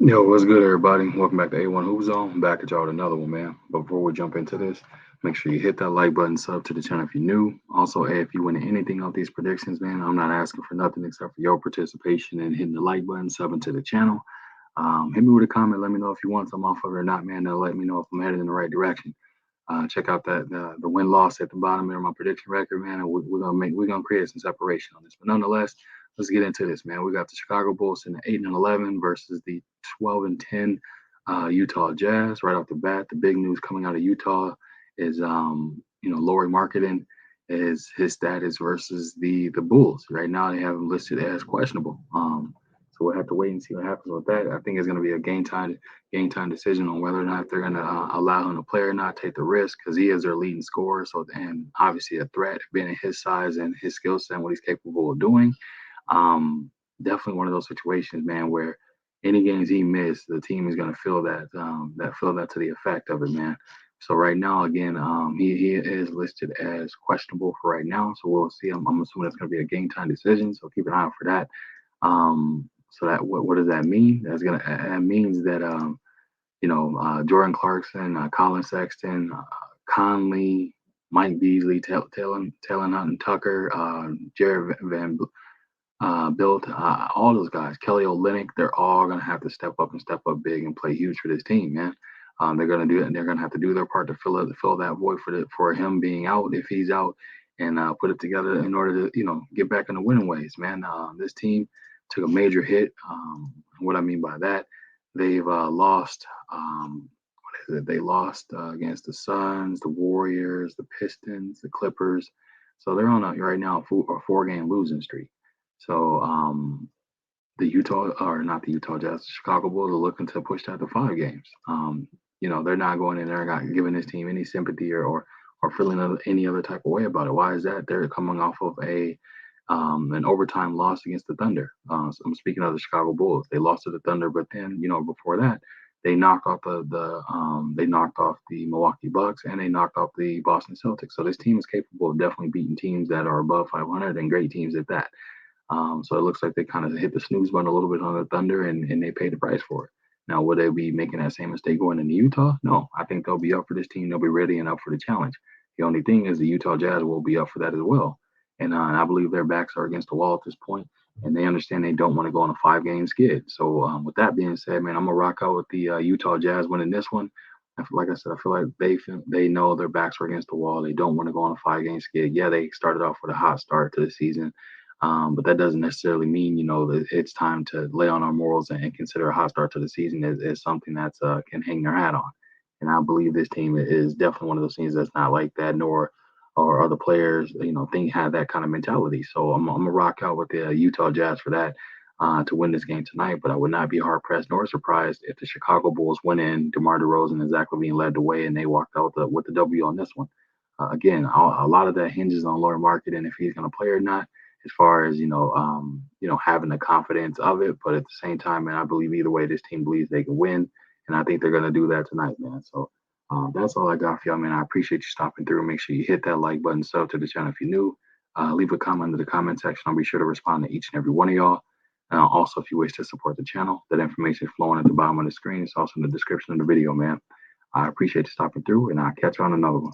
Yo, what's good, everybody? Welcome back to A1 Hoop Zone. I'm back at y'all with another one, man. But before we jump into this, make sure you hit that like button, sub to the channel if you're new. Also, hey, if you win anything off these predictions, man, I'm not asking for nothing except for your participation and hitting the like button, subbing to the channel. Hit me with a comment. Let me know if you want some off of it or not, man. That'll let me know if I'm headed in the right direction. Check out that the win loss at the bottom there of my prediction record, man. And we're gonna create some separation on this. But nonetheless, let's get into this, man. We got the Chicago Bulls in the 8-11 versus the 12-10 Utah Jazz. Right off the bat, the big news coming out of Utah is Laurie Marketing is his status versus the Bulls. Right now, they have him listed as questionable. So we'll have to wait and see what happens with that. I think it's going to be a game time decision on whether or not they're going to allow him to play or not, take the risk because he is their leading scorer. So and obviously a threat being in his size and his skill set and what he's capable of doing. Um, Definitely one of those situations, man, where any games he missed, the team is going to feel that to the effect of it, man. So right now, again, he is listed as questionable for right now. So we'll see. I'm assuming it's going to be a game time decision. So keep an eye out for that. So that what does that mean? That means that Jordan Clarkson, Colin Sexton, Conley, Mike Beasley, Taylor Hunton Tucker, Jared Van Built, all those guys, Kelly Olynyk, they're all gonna have to step up and step up big and play huge for this team, man. They're gonna do it, and they're gonna have to do their part to fill that void for him being out if he's out, and put it together in order to get back in the winning ways, man. This team took a major hit. What I mean by that, they've lost. What is it? They lost against the Suns, the Warriors, the Pistons, the Clippers. So they're on right now a four-game losing streak. So the Utah, or not the Utah Jazz, the Chicago Bulls are looking to push that to 5 games. They're not going in there, not giving this team any sympathy or feeling any other type of way about it. Why is that? They're coming off of an overtime loss against the Thunder. So I'm speaking of the Chicago Bulls. They lost to the Thunder, but then before that they knocked off they knocked off the Milwaukee Bucks and they knocked off the Boston Celtics. So this team is capable of definitely beating teams that are above 500 and great teams at that. So it looks like they kind of hit the snooze button a little bit on the Thunder, and they paid the price for it. Now, will they be making that same mistake going into Utah? No, I think they'll be up for this team. They'll be ready and up for the challenge. The only thing is the Utah Jazz will be up for that as well. And I believe their backs are against the wall at this point, and they understand they don't want to go on a 5 game skid. So with that being said, man, I'm gonna rock out with the Utah Jazz winning this one. Like I said, I feel like they know their backs are against the wall. They don't want to go on a 5 game skid. Yeah, they started off with a hot start to the season, but that doesn't necessarily mean, that it's time to lay on our morals and consider a hot start to the season as something that's can hang their hat on. And I believe this team is definitely one of those teams that's not like that, nor or other players, think have that kind of mentality. So I'm gonna rock out with the Utah Jazz for that to win this game tonight. But I would not be hard pressed nor surprised if the Chicago Bulls went in, DeMar DeRozan and Zach LaVine led the way, and they walked out with the W on this one. Again, a lot of that hinges on Lauri Market and if he's going to play or not, as far as having the confidence of it. But at the same time, man, I believe either way, this team believes they can win, and I think they're going to do that tonight, man. So that's all I got for y'all, man. I appreciate you stopping through. Make sure you hit that like button, sub to the channel if you're new. Leave a comment in the comment section. I'll be sure to respond to each and every one of y'all. Also, if you wish to support the channel, that information is flowing at the bottom of the screen. It's also in the description of the video, man. I appreciate you stopping through, and I'll catch you on another one.